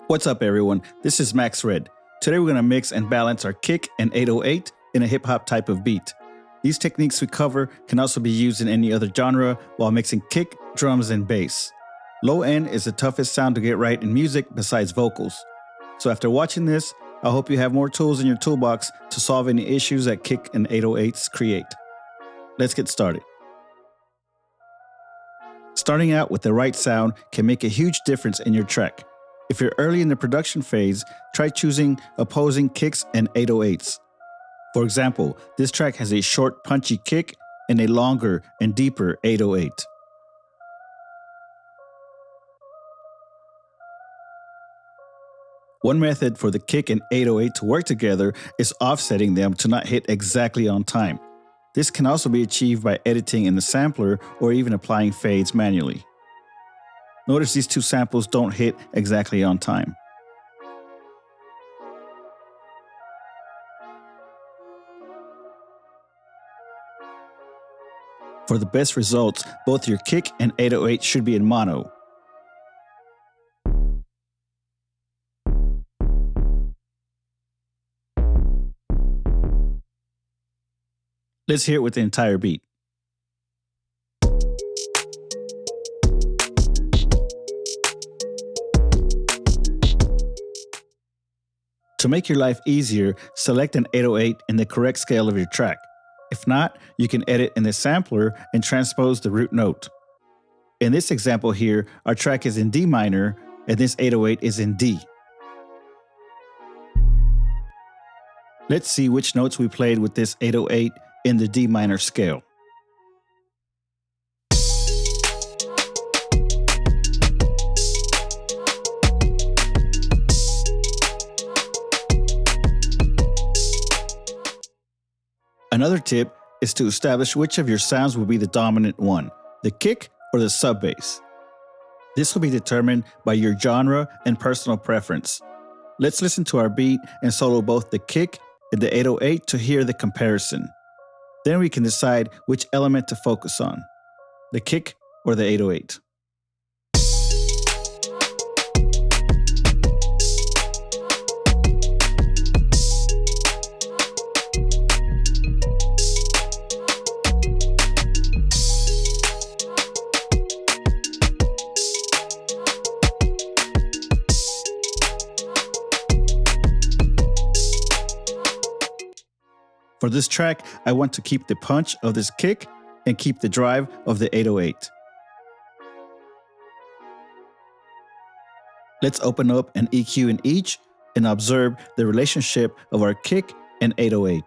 What's up, everyone? This is Max Red. Today we're going to mix and balance our kick and 808 in a hip-hop type of beat. These techniques we cover can also be used in any other genre while mixing kick, drums, and bass. Low end is the toughest sound to get right in music besides vocals. So after watching this, I hope you have more tools in your toolbox to solve any issues that kick and 808s create. Let's get started. Starting out with the right sound can make a huge difference in your track. If you're early in the production phase, try choosing opposing kicks and 808s. For example, this track has a short, punchy kick and a longer and deeper 808. One method for the kick and 808 to work together is offsetting them to not hit exactly on time. This can also be achieved by editing in the sampler or even applying fades manually. Notice these two samples don't hit exactly on time. For the best results, both your kick and 808 should be in mono. Let's hear it with the entire beat. To make your life easier, select an 808 in the correct scale of your track. If not, you can edit in the sampler and transpose the root note. In this example here, our track is in D minor and this 808 is in D. Let's see which notes we played with this 808 in the D minor scale. Another tip is to establish which of your sounds will be the dominant one, the kick or the sub bass. This will be determined by your genre and personal preference. Let's listen to our beat and solo both the kick and the 808 to hear the comparison. Then we can decide which element to focus on, the kick or the 808. For this track, I want to keep the punch of this kick and keep the drive of the 808. Let's open up an EQ in each and observe the relationship of our kick and 808.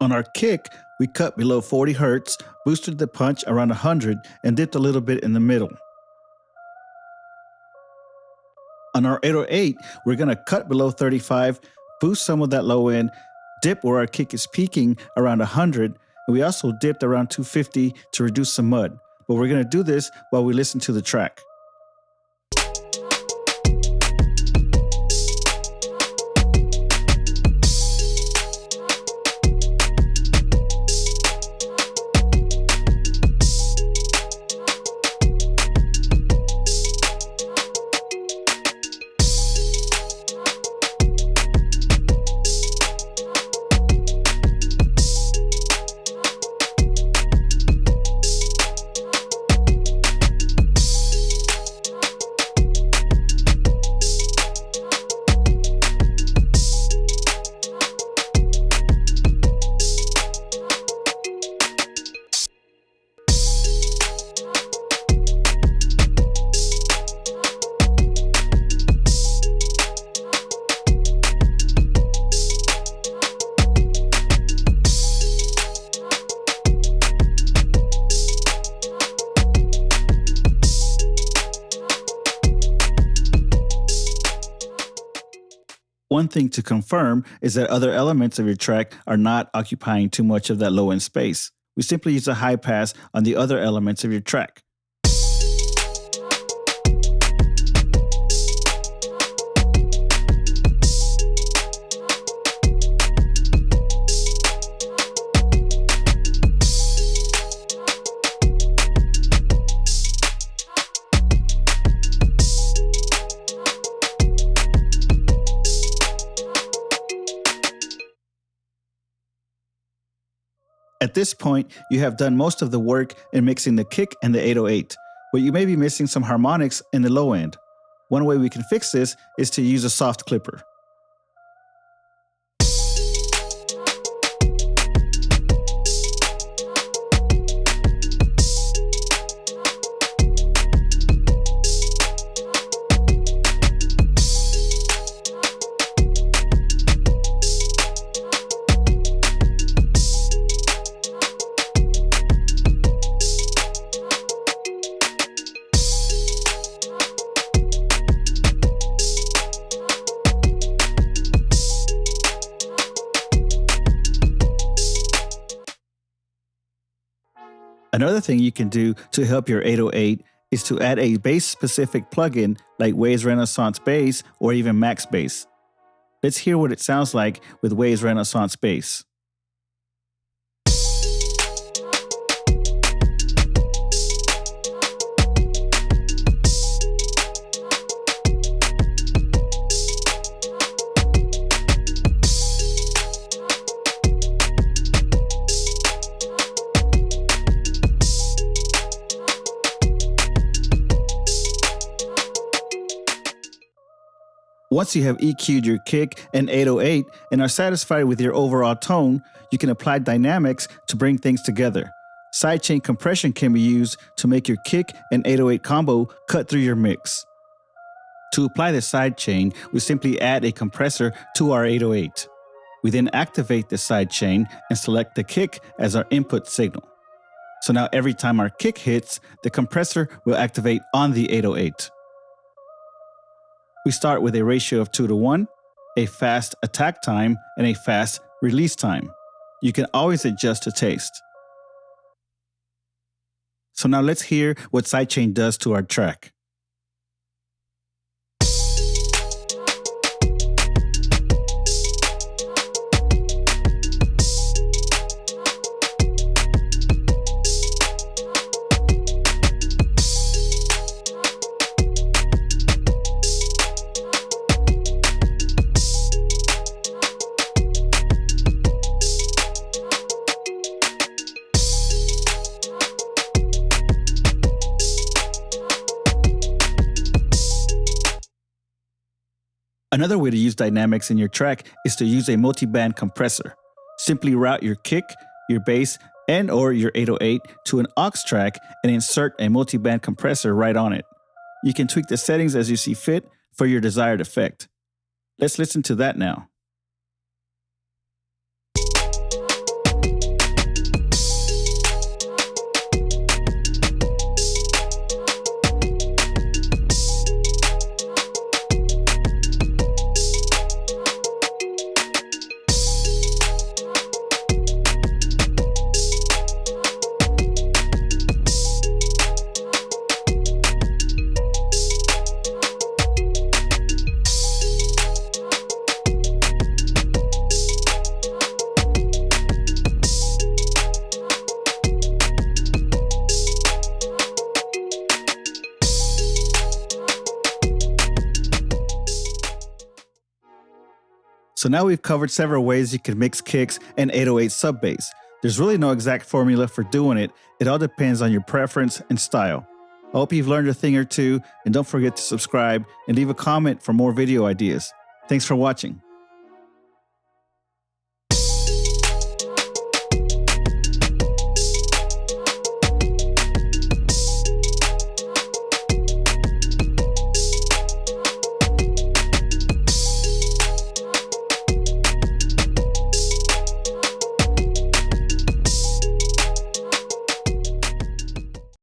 On our kick, we cut below 40 Hz, boosted the punch around 100, and dipped a little bit in the middle. On our 808, we're going to cut below 35, boost some of that low end, dip where our kick is peaking around 100, and we also dipped around 250 to reduce some mud. But we're going to do this while we listen to the track. One thing to confirm is that other elements of your track are not occupying too much of that low end space. We simply use a high pass on the other elements of your track. At this point, you have done most of the work in mixing the kick and the 808, but you may be missing some harmonics in the low end. One way we can fix this is to use a soft clipper. Another thing you can do to help your 808 is to add a bass-specific plugin like Waves Renaissance Bass or even Max Bass. Let's hear what it sounds like with Waves Renaissance Bass. Once you have EQ'd your kick and 808 and are satisfied with your overall tone, you can apply dynamics to bring things together. Sidechain compression can be used to make your kick and 808 combo cut through your mix. To apply the sidechain, we simply add a compressor to our 808. We then activate the sidechain and select the kick as our input signal. So now every time our kick hits, the compressor will activate on the 808. We start with a ratio of 2:1, a fast attack time, and a fast release time. You can always adjust to taste. So now let's hear what sidechain does to our track. Another way to use dynamics in your track is to use a multi-band compressor. Simply route your kick, your bass, and/or your 808 to an aux track and insert a multi-band compressor right on it. You can tweak the settings as you see fit for your desired effect. Let's listen to that now. So now we've covered several ways you can mix kicks and 808 sub bass. There's really no exact formula for doing it. It all depends on your preference and style. I hope you've learned a thing or two, and don't forget to subscribe and leave a comment for more video ideas. Thanks for watching.